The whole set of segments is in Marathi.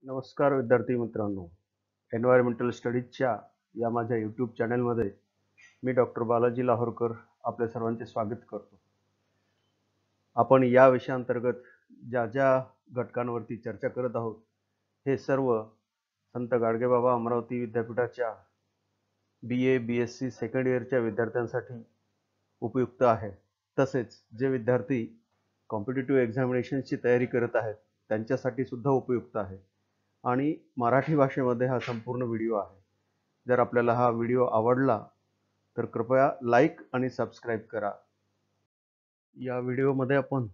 नमस्कार विद्यार्थी मित्रांनो. एन्व्हायरमेंटल स्टडीजच्या या माझ्या यूट्यूब चॅनलमध्ये मी डॉक्टर बालाजी लाहोरकर आपल्या सर्वांचे स्वागत करतो. आपण या विषयाअंतर्गत ज्या ज्या घटकांवरती चर्चा करत आहोत हे सर्व संत गाडगेबाबा अमरावती विद्यापीठाच्या BA BSc सेकंड इयरच्या विद्यार्थ्यांसाठी उपयुक्त आहे. तसेच जे विद्यार्थी कॉम्पिटिटिव्ह एक्झामिनेशनची तयारी करत आहेत त्यांच्यासाठी सुद्धा उपयुक्त आहे आणि मराठी भाषेमध्ये हा संपूर्ण व्हिडिओ आहे. जर आपल्याला हा व्हिडिओ आवडला तर कृपया लाईक आणि सबस्क्राईब करा. या व्हिडिओमध्ये आपण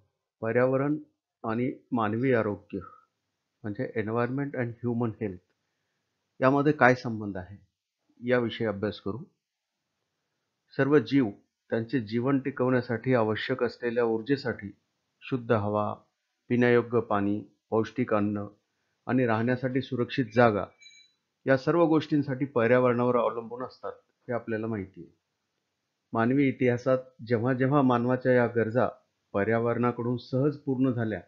पर्यावरण आणि मानवी आरोग्य म्हणजे एन्व्हायरमेंट अँड ह्युमन हेल्थ यामध्ये काय संबंध आहे याविषयी अभ्यास करू. सर्व जीव त्यांचे जीवन टिकवण्यासाठी आवश्यक असलेल्या ऊर्जेसाठी शुद्ध हवा, पिण्यायोग्य पाणी, पौष्टिक अन्न आणि राहण्यासाठी सुरक्षित जागा या सर्व गोष्टींसाठी पर्यावरणावर अवलंबून असतात हे आपल्याला माहिती आहे. मानवी इतिहासात जेव्हा जेव्हा मानवाच्या या गरजा पर्यावरणाकडून सहज पूर्ण झाल्या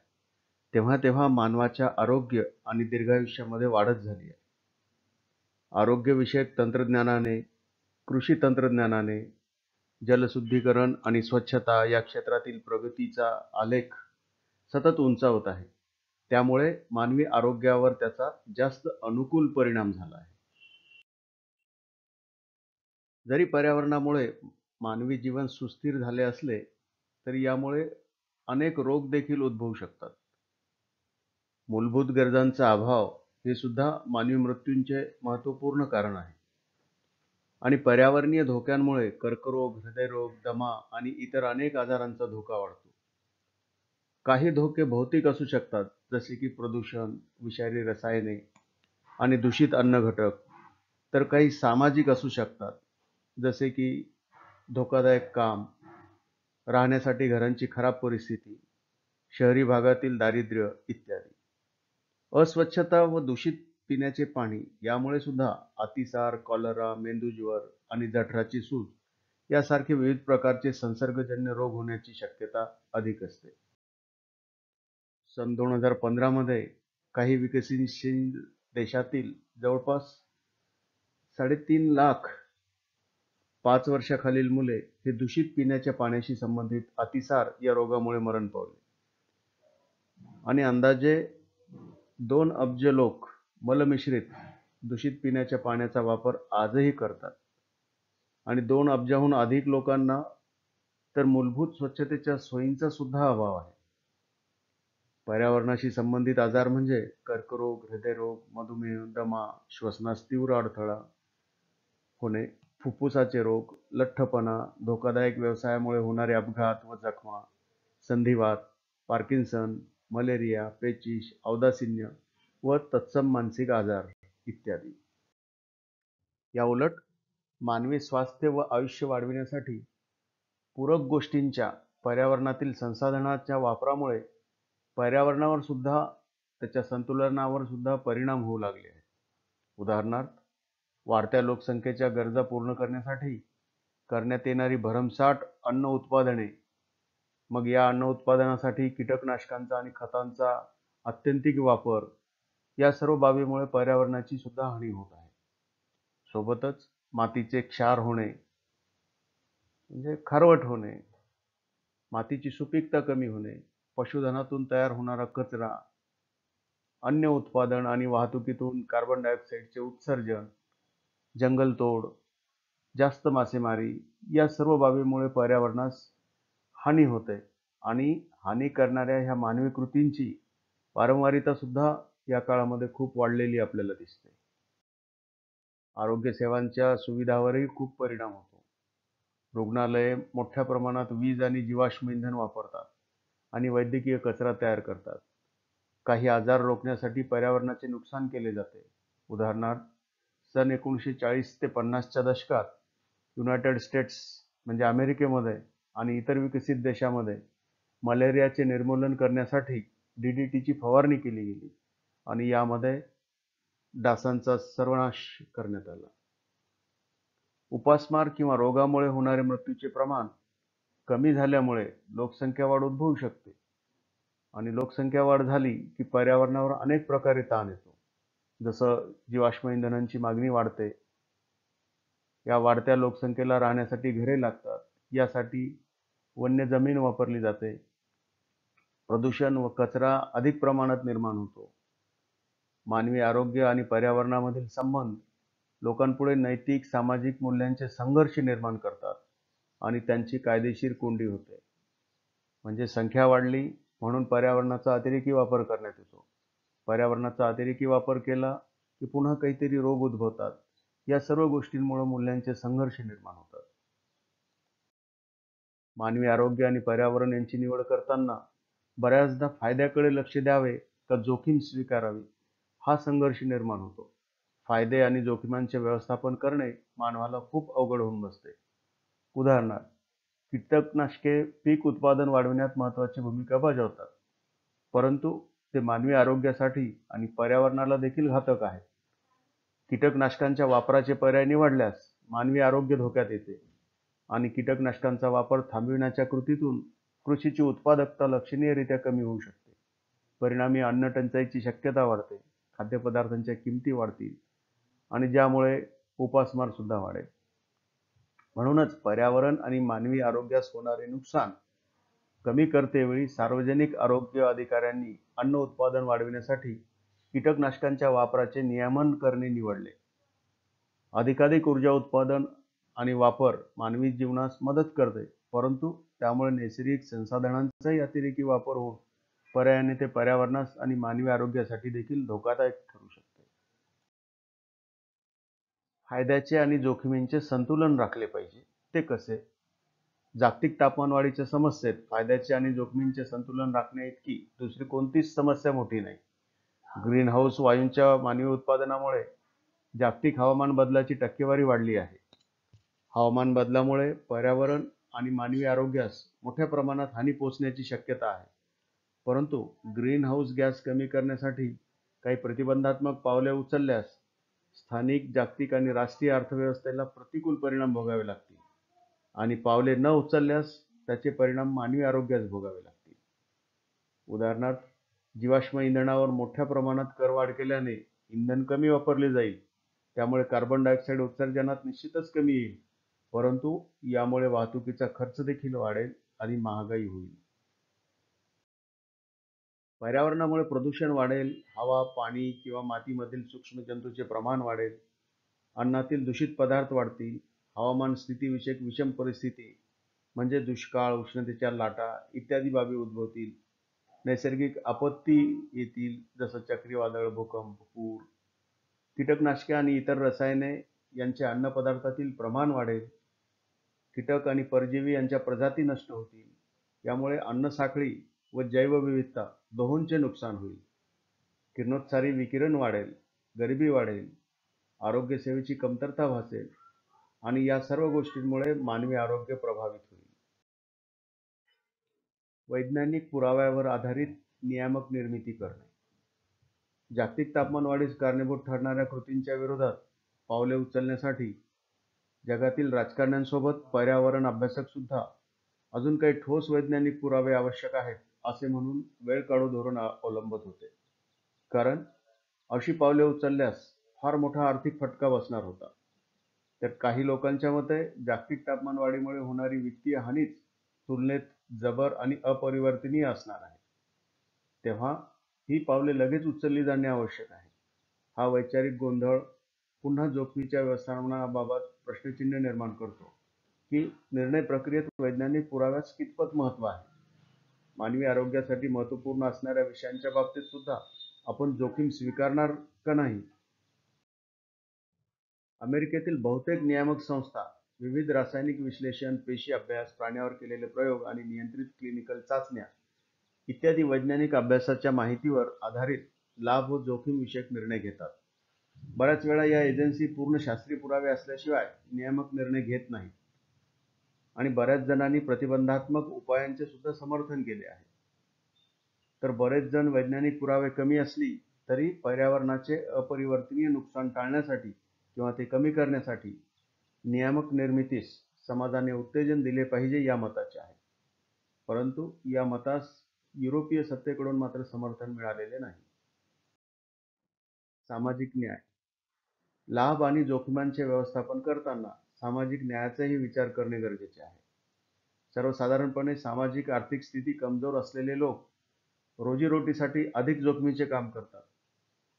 तेव्हा तेव्हा मानवाच्या आरोग्य आणि दीर्घायुष्यामध्ये वाढच झाली आहे. आरोग्यविषयक तंत्रज्ञानाने, कृषी तंत्रज्ञानाने, जलशुद्धीकरण आणि स्वच्छता या क्षेत्रातील प्रगतीचा आलेख सतत उंचावत आहे. त्यामुळे मानवी आरोग्यावर त्याचा जास्त अनुकूल परिणाम झाला आहे. जरी पर्यावरणामुळे मानवी जीवन सुस्थिर झाले असले तरी यामुळे अनेक रोग देखील उद्भवू शकतात. मूलभूत गरजांचा अभाव हे सुद्धा मानवी मृत्यूंचे महत्त्वपूर्ण कारण आहे. आणि पर्यावरणीय धोक्यांमुळे कर्करोग, हृदयरोग, दमा आणि इतर अनेक आजारांचा धोका वाढतो. काही धोके भौतिक असू शकतात, जसे की प्रदूषण, विषारी रसायने आणि दूषित अन्न घटक, तर काही सामाजिक असू शकतात, जसे की धोकादायक काम, राहण्यासाठी घरांची खराब परिस्थिती, शहरी भागातील दारिद्र्य इत्यादी. अस्वच्छता व दूषित पिण्याचे पाणी यामुळे सुद्धा अतिसार, कॉलरा, मेंदूज्वर आणि जठराची सूज यासारखे विविध प्रकारचे संसर्गजन्य रोग होण्याची शक्यता अधिक असते. सन 2015 मध्ये काही विकसनशील देशातील जवळपास 3.5 लाख 5 वर्षाखालील मुले हे दूषित पिण्याच्या पाण्याशी संबंधित अतिसार या रोगामुळे मरण पावले आणि अंदाजे 2 अब्ज लोक मलमिश्रित दूषित पिण्याच्या पाण्याचा वापर आजही करतात आणि 2 अब्जाहून अधिक लोकांना तर मूलभूत स्वच्छतेच्या सोयींचा सुद्धा अभाव आहे. पर्यावरणाशी संबंधित आजार म्हणजे कर्करोग, हृदयरोग, मधुमेह, दमा, श्वसनास तीव्र अडथळा होणे, फुफ्फुसाचे रोग, लठ्ठपणा, धोकादायक व्यवसायामुळे होणारे अपघात व जखमा, संधिवात, पार्किन्सन, मलेरिया, पेचिश, औदासिन्य व तत्सम मानसिक आजार इत्यादी. याउलट मानवी स्वास्थ्य व आयुष्य वाढविण्यासाठी पूरक गोष्टींच्या पर्यावरणातील संसाधनाच्या वापरामुळे पर्यावरणावर सुद्धा त्याच्या संतुलनावर सुद्धा परिणाम होऊ लागले आहेत. उदाहरणार्थ, वाढत्या लोकसंख्येच्या गरजा पूर्ण करण्यासाठी करण्यात येणारी भरमसाठ अन्न उत्पादने, मग या अन्न उत्पादनासाठी कीटकनाशकांचा आणि खतांचा अत्यंतिक वापर या सर्व बाबीमुळे पर्यावरणाची सुद्धा हानी होत आहे. सोबतच मातीचे क्षार होणे म्हणजे खारवट होणे, मातीची सुपीकता कमी होणे, पशुधनातून तयार होणारा कचरा, अन्न उत्पादन आणि वाहतुकीतून कार्बन डायऑक्साईडचे उत्सर्जन, जंगलतोड, जास्त मासेमारी या सर्व बाबीमुळे पर्यावरणास हानी होते आणि हानी करणाऱ्या ह्या मानवी कृतींची वारंवारिता सुद्धा या काळामध्ये खूप वाढलेली आपल्याला दिसते. आरोग्य सेवांच्या सुविधावरही खूप परिणाम होतो. रुग्णालये मोठ्या प्रमाणात वीज आणि जीवाश्म इंधन वापरतात आणि वैद्यकीय कचरा तयार करतात. काही आजार रोखण्यासाठी पर्यावरणाचे नुकसान केले जाते. उदाहरणार्थ, सन 1940 ते 50च्या दशकात युनायटेड स्टेट्स म्हणजे अमेरिकेमध्ये आणि इतर विकसित देशामध्ये मलेरियाचे निर्मूलन करण्यासाठी DDTची फवारणी केली गेली आणि यामध्ये डासांचा सर्वनाश करण्यात आला. उपासमार किंवा रोगामुळे होणारे मृत्यूचे प्रमाण कमी झाल्यामुळे लोकसंख्या वाढ उद्भवू शकते आणि लोकसंख्या वाढ झाली की पर्यावरणावर अनेक प्रकारे ताण येतो. जसं जीवाश्म इंधनांची मागणी वाढते, या वाढत्या लोकसंख्येला राहण्यासाठी घरे लागतात, यासाठी वन्य जमीन वापरली जाते, प्रदूषण व कचरा अधिक प्रमाणात निर्माण होतो. मानवी आरोग्य आणि पर्यावरणामधील संबंध लोकांपुढे नैतिक सामाजिक मूल्यांचे संघर्ष निर्माण करतात आणि त्यांची कायदेशीर कोंडी होते. म्हणजे संख्या वाढली म्हणून पर्यावरणाचा अतिरेकी वापर करण्यात येतो. पर्यावरणाचा अतिरेकी वापर केला की पुन्हा काहीतरी रोग उद्भवतात. या सर्व गोष्टींमुळे मूल्यांचे संघर्ष निर्माण होतात. मानवी आरोग्य आणि पर्यावरण यांची निवड करताना बऱ्याचदा फायद्याकडे लक्ष द्यावे का जोखीम स्वीकारावी, हा संघर्ष निर्माण होतो. फायदे आणि जोखीमांचे व्यवस्थापन करणे मानवाला खूप अवघड होऊन बसते. उदाहरणार्थ, कीटकनाशके पीक उत्पादन वाढविण्यात महत्त्वाची भूमिका बजावतात, परंतु ते मानवी आरोग्यासाठी आणि पर्यावरणाला देखील घातक आहेत. कीटकनाशकांच्या वापराचे पर्याय निवडल्यास मानवी आरोग्य धोक्यात येते आणि कीटकनाशकांचा वापर थांबविण्याच्या कृतीतून कृषीची उत्पादकता लक्षणीयरीत्या कमी होऊ शकते. परिणामी अन्न टंचाईची शक्यता वाढते, खाद्यपदार्थांच्या किमती वाढतील आणि ज्यामुळे उपासमार सुद्धा वाढेल. म्हणूनच पर्यावरण आणि मानवी आरोग्यास होणारे नुकसान कमी करतेवेळी सार्वजनिक आरोग्य अधिकाऱ्यांनी अन्न उत्पादन वाढविण्यासाठी कीटकनाशकांच्या वापराचे नियमन करणे निवडले. अधिकाधिक ऊर्जा उत्पादन आणि वापर मानवी जीवनास मदत करते, परंतु त्यामुळे नैसर्गिक संसाधनांचाही अतिरेकी वापर होऊन पर्यायाने ते पर्यावरणास आणि मानवी आरोग्यासाठी देखील धोकादायक ठरू शकते. फायद्याचे आणि जोखमींचे संतुलन राखले पाहिजे. ते कसे? जागतिक तापमानवाढीच्या समस्येत फायद्याचे आणि जोखमींचे संतुलन राखण्याइतकी दुसरी कोणतीच समस्या मोठी नाही. ग्रीनहाऊस वायूंच्या मानवी उत्पादनामुळे जागतिक हवामान बदलाची टक्केवारी वाढली आहे. हवामान बदलामुळे पर्यावरण आणि मानवी आरोग्यास मोठ्या प्रमाणात हानी पोहोचण्याची शक्यता आहे. परंतु ग्रीनहाऊस गॅस कमी करण्यासाठी काही प्रतिबंधात्मक पावले उचलल्यास स्थानिक, जागतिक आणि राष्ट्रीय अर्थव्यवस्थेला प्रतिकूल परिणाम भोगावे लागतील आणि पावले न उचलल्यास त्याचे परिणाम मानवी आरोग्यास भोगावे लागतील. उदाहरणार्थ, जीवाश्म इंधनावर मोठ्या प्रमाणात करवाढ केल्याने इंधन कमी वापरले जाईल, त्यामुळे कार्बन डायऑक्साईड उत्सर्जनात निश्चितच कमी येईल, परंतु यामुळे वाहतुकीचा खर्च देखील वाढेल आणि महागाई होईल. पर्यावरणामुळे प्रदूषण वाढेल, हवा, पाणी किंवा मातीमधील सूक्ष्म जंतूंचे प्रमाण वाढेल, अन्नातील दूषित पदार्थ वाढतील, हवामान स्थितीविषयक विषम परिस्थिती म्हणजे दुष्काळ, उष्णतेच्या लाटा इत्यादी बाबी उद्भवतील. नैसर्गिक आपत्ती येतील, जसं चक्रीवादळ, भूकंप, पूर. कीटकनाशके आणि इतर रसायने यांचे अन्नपदार्थातील प्रमाण वाढेल. कीटक आणि परजीवी यांच्या प्रजाती नष्ट होतील. यामुळे अन्नसाखळी व जैवविविधता दोहोंचे नुकसान होईल. किरणोत्सारी विकिरण वाढेल, गरिबी वाढेल, आरोग्य सेवेची कमतरता भासेल आणि या सर्व गोष्टींमुळे मानवी आरोग्य प्रभावित होईल. वैज्ञानिक पुराव्यावर आधारित नियामक निर्मिती करणे. जागतिक तापमानवाढीस कारणीभूत ठरणाऱ्या कृतींच्या विरोधात पावले उचलण्यासाठी जगातील राजकारण्यांसोबत पर्यावरण अभ्यासक सुद्धा अजून काही ठोस वैज्ञानिक पुरावे आवश्यक आहेत असे म्हणून वेळ काढून धोरण अवलंबत होते. कारण अशी पावले उचलल्यास फार मोठा आर्थिक फटका बसणार होता. तर काही लोकांच्या मते जागतिक तापमानवाढीमुळे होणारी वित्तीय हानीच तुलनेत जबर आणि अपरिवर्तनीय असणार आहे. तेव्हा ही पावले लगेच उचलली जाणे आवश्यक आहे. हा वैचारिक गोंधळ पुन्हा जोखमीच्या व्यवस्थापनाबाबत प्रश्नचिन्ह निर्माण करतो की निर्णय प्रक्रियेत वैज्ञानिक पुराव्यास कितपत महत्त्व आहे. मानवी आरोग्यासाठी महत्त्वपूर्ण असणाऱ्या विषयांच्या बाबतीत सुद्धा आपण जोखीम स्वीकारणार का नाही? अमेरिकेतील बहुतेक नियामक संस्था विविध रासायनिक विश्लेषण, पेशी अभ्यास, प्राण्यावर केलेले प्रयोग आणि नियंत्रित क्लिनिकल चाचण्या इत्यादी वैज्ञानिक अभ्यासाच्या माहितीवर आधारित लाभ व जोखीम विषयक निर्णय घेतात. बऱ्याच वेळा या एजन्सी पूर्ण शास्त्रीय पुरावे असल्याशिवाय नियामक निर्णय घेत नाहीत आणि बऱ्याच जणांनी प्रतिबंधात्मक उपायांचे सुद्धा समर्थन केले आहे. तर बरेच जण वैज्ञानिक पुरावे कमी असली तरी पर्यावरणाचे अपरिवर्तनीय नुकसान टाळण्यासाठी किंवा ते कमी करण्यासाठी नियामक निर्मितीस समाजाने उत्तेजन दिले पाहिजे या मताचे आहेत. परंतु या मतास युरोपीय सत्तेकडून मात्र समर्थन मिळालेले नाही. सामाजिक न्याय. लाभ आणि जोखमींचे व्यवस्थापन करताना सामाजिक न्यायाचाही विचार करणे गरजेचे आहे. सर्वसाधारणपणे सामाजिक आर्थिक स्थिती कमजोर असलेले लोक रोजीरोटीसाठी अधिक जोखमीचे काम करतात.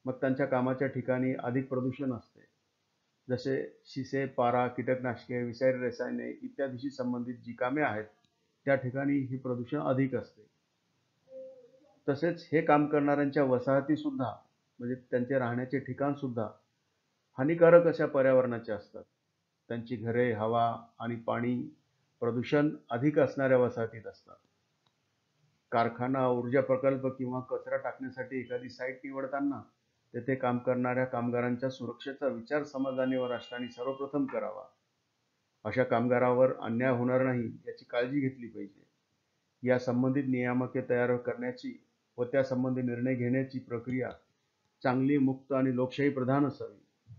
मग त्यांच्या कामाच्या ठिकाणी अधिक प्रदूषण असते. जसे शिसे, पारा, कीटकनाशके, विषारी रसायने इत्यादीशी संबंधित जी कामे आहेत त्या ठिकाणी हे प्रदूषण अधिक असते. तसेच हे काम करणाऱ्यांच्या वसाहती सुद्धा म्हणजे त्यांचे राहण्याचे ठिकाण सुद्धा हानिकारक अशा पर्यावरणाचे असतात. त्यांची घरे, हवा आणि पाणी प्रदूषण अधिक असणाऱ्या वसाहतीत असतात. कारखाना, ऊर्जा प्रकल्प किंवा कचरा टाकण्यासाठी एखादी साईट निवडताना तेथे काम करणाऱ्या कामगारांच्या सुरक्षेचा विचार समाजाने व राष्ट्राने सर्वप्रथम करावा. अशा कामगारावर अन्याय होणार नाही याची काळजी घेतली पाहिजे. या संबंधित नियामके तयार करण्याची व त्यासंबंधी निर्णय घेण्याची प्रक्रिया चांगली, मुक्त आणि लोकशाही प्रधान असावी,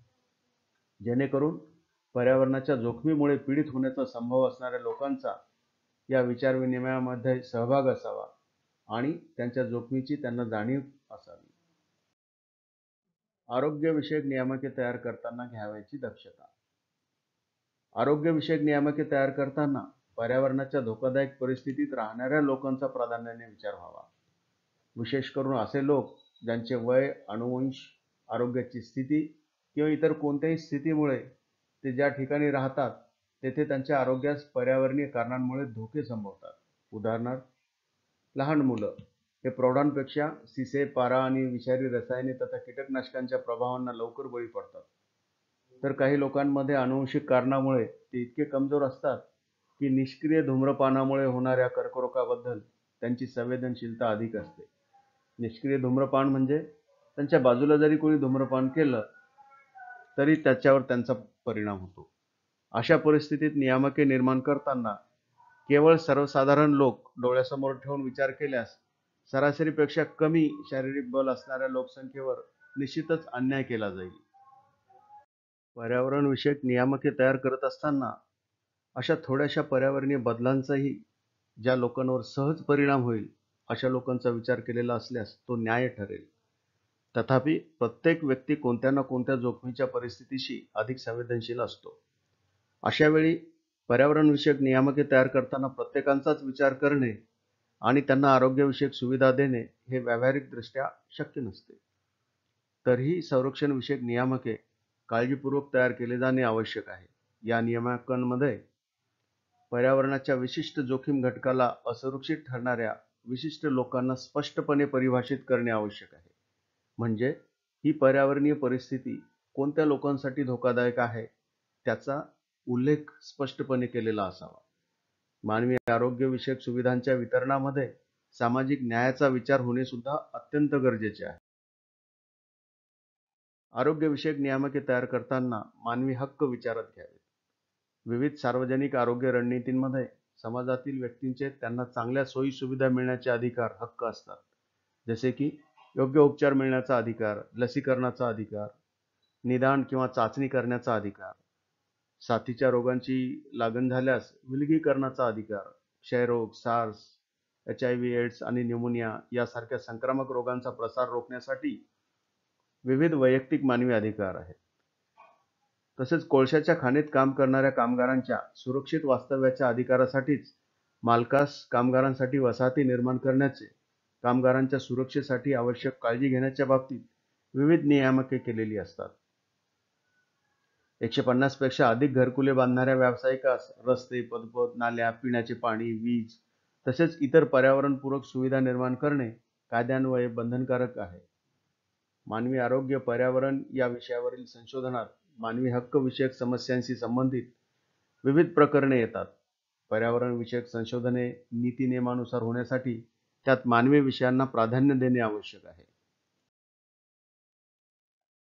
जेणेकरून पर्यावरणाच्या जोखमीमुळे पीडित होण्याचा संभव असणाऱ्या लोकांचा या विचारविनिमयामध्ये सहभाग असावा आणि त्यांच्या जोखमीची त्यांना जाणीव असावी. आरोग्यविषयक नियामके तयार करताना घ्यावयाची दक्षता. आरोग्यविषयक नियामके तयार करताना पर्यावरणाच्या धोकादायक परिस्थितीत राहणाऱ्या लोकांचा प्राधान्याने विचार व्हावा. विशेष करून असे लोक ज्यांचे वय, अनुवंश, आरोग्याची स्थिती किंवा इतर कोणत्याही स्थितीमुळे ते ज्या ठिकाणी राहतात तेथे त्यांच्या आरोग्यास पर्यावरणीय कारणांमुळे धोके संभवतात. उदाहरणार्थ, लहान मुलं हे प्रौढांपेक्षा शिसे, पारा आणि विषारी रसायने तथा कीटकनाशकांच्या प्रभावांना लवकर बळी पडतात. तर काही लोकांमध्ये आनुवंशिक कारणामुळे ते इतके कमजोर असतात की निष्क्रिय धूम्रपानामुळे होणाऱ्या कर्करोगाबद्दल त्यांची संवेदनशीलता अधिक असते. निष्क्रिय धूम्रपान म्हणजे त्यांच्या बाजूला जरी कोणी धूम्रपान केलं तरी त्याच्यावर त्यांचा परिणाम होतो. अशा परिस्थितीत नियामके निर्माण करताना केवळ सर्वसाधारण लोक डोळ्यासमोर ठेवून विचार केल्यास सरासरीपेक्षा कमी शारीरिक बल असणाऱ्या लोकसंख्येवर निश्चितच अन्याय केला जाईल. पर्यावरण विषयक नियामके तयार करत असताना अशा थोड्याशा पर्यावरणीय बदलांचाही ज्या लोकांवर सहज परिणाम होईल अशा लोकांचा विचार केलेला असल्यास तो न्याय ठरेल. तथापि प्रत्येक व्यक्ती कोणत्या ना कोणत्या जोखमीच्या परिस्थितीशी अधिक संवेदनशील असतो. अशा वेळी पर्यावरण विषयक नियामके तयार करताना प्रत्येकाचाच विचार करणे आणि त्यांना आरोग्यविषयक सुविधा देणे हे व्यावहारिकदृष्ट्या शक्य नसते. तरीही संरक्षण विषयक नियामके काळजीपूर्वक तयार केले जाणे आवश्यक आहे. या नियामकांमध्ये पर्यावरणाच्या विशिष्ट जोखीम घटकाला असुरक्षित ठरणाऱ्या विशिष्ट लोकांना स्पष्टपणे परिभाषित करणे आवश्यक आहे. म्हणजे ही पर्यावरणीय परिस्थिती कोणत्या लोकांसाठी धोकादायक आहे त्याचा उल्लेख स्पष्टपणे केलेला असावा. मानवी आरोग्यविषयक सुविधांच्या वितरणामध्ये सामाजिक न्यायाचा विचार होणे सुद्धा अत्यंत गरजेचे आहे. आरोग्यविषयक नियामके तयार करताना मानवी हक्क विचारात घ्यावेत. विविध सार्वजनिक आरोग्य रणनीतींमध्ये समाजातील व्यक्तींचे त्यांना चांगल्या सोयी सुविधा मिळण्याचे अधिकार, हक्क असतात. जसे की योग्य उपचार मिळण्याचा अधिकार, लसीकरणाचा अधिकार, निदान किंवा चाचणी करण्याचा अधिकार, साथीच्या रोगांची लागण झाल्यास विलगीकरणाचा अधिकार, क्षयरोग, सार्स, HIV, एड्स आणि न्यूमोनिया यासारख्या संक्रामक रोगांचा प्रसार रोखण्यासाठी विविध वैयक्तिक मानवी अधिकार आहेत. तसेच कोळशाच्या खाणीत काम करणाऱ्या कामगारांच्या सुरक्षित वास्तव्याच्या अधिकारासाठीच मालकास कामगारांसाठी वसाहती निर्माण करण्याचे, कामगारांच्या सुरक्षेसाठी आवश्यक काळजी घेण्याच्या बाबतीत विविध नियामके केलेली असतात. 150 पेक्षा अधिक घरकुले बांधणाऱ्या व्यावसायिकास रस्ते, पदपथ, नाल्या, पिण्याचे पाणी, वीज तसेच इतर पर्यावरणपूरक सुविधा निर्माण करणे कायद्यान्वये बंधनकारक आहे. मानवी आरोग्य, पर्यावरण या विषयावरील संशोधनात मानवी हक्क विषयक समस्यांशी संबंधित विविध प्रकरणे येतात. पर्यावरण विषयक संशोधने नीती नियमानुसार होण्यासाठी त्यात मानवी विषयांना प्राधान्य देणे आवश्यक आहे.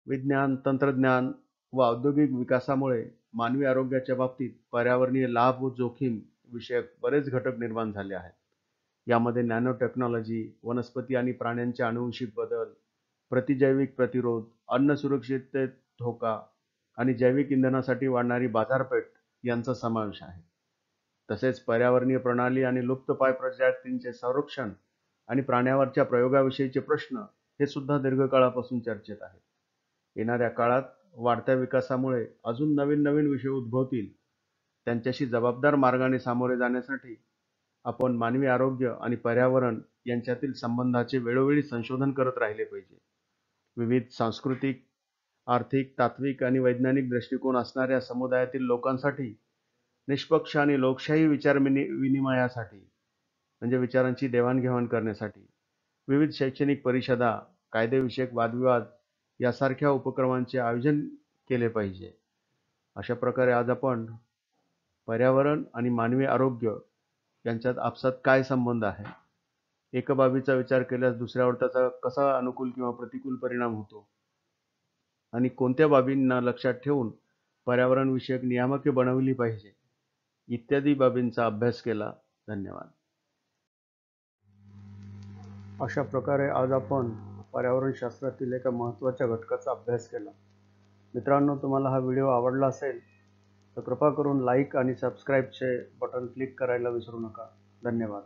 विज्ञान, तंत्रज्ञान व औद्योगिक विकासामुळे मानवी आरोग्याच्या बाबतीत पर्यावरणीय लाभ व जोखीम विषयक बरेच घटक निर्माण झाले आहेत. यामध्ये नॅनो टेक्नॉलॉजी, वनस्पती आणि प्राण्यांचे आनुवंशिक बदल, प्रतिजैविक प्रतिरोध, अन्न सुरक्षिततेत धोका आणि जैविक इंधनासाठी वाढणारी बाजारपेठ यांचा समावेश आहे. तसेच पर्यावरणीय प्रणाली आणि लुप्तपाय प्रजातींचे संरक्षण आणि प्राण्यावरच्या प्रयोगाविषयीचे प्रश्न हे सुद्धा दीर्घकाळापासून चर्चेत आहेत. येणाऱ्या काळात वाढत्या विकासामुळे अजून नवीन नवीन विषय उद्भवतील. त्यांच्याशी जबाबदार मार्गाने सामोरे जाण्यासाठी आपण मानवी आरोग्य आणि पर्यावरण यांच्यातील संबंधाचे वेळोवेळी संशोधन करत राहिले पाहिजे. विविध सांस्कृतिक, आर्थिक, तात्विक आणि वैज्ञानिक दृष्टिकोन असणाऱ्या समुदायातील लोकांसाठी निष्पक्ष आणि लोकशाही विचारविनिमयासाठी म्हणजे विचारांची देवाणघेवाण करण्यासाठी विविध शैक्षणिक परिषदा, कायदेविषयक वादविवाद यासारख्या उपक्रमांचे आयोजन केले पाहिजे. अशा प्रकारे आज आपण पर्यावरण आणि मानवी आरोग्य यांच्यात आपसात काय संबंध आहे, एका बाबीचा विचार केल्यास दुसऱ्यावर त्याचा कसा अनुकूल किंवा प्रतिकूल परिणाम होतो आणि कोणत्या बाबींना लक्षात ठेवून पर्यावरणविषयक नियामके बनवली पाहिजे इत्यादी बाबींचा अभ्यास केला. धन्यवाद. अशा प्रकारे आज आपण पर्यावरणशास्त्रातील एका महत्त्वाच्या घटकाचा अभ्यास केला. मित्रांनो, तुम्हाला हा व्हिडिओ आवडला असेल तर कृपा करून लाईक आणि सबस्क्राईबचे बटन क्लिक करायला विसरू नका. धन्यवाद.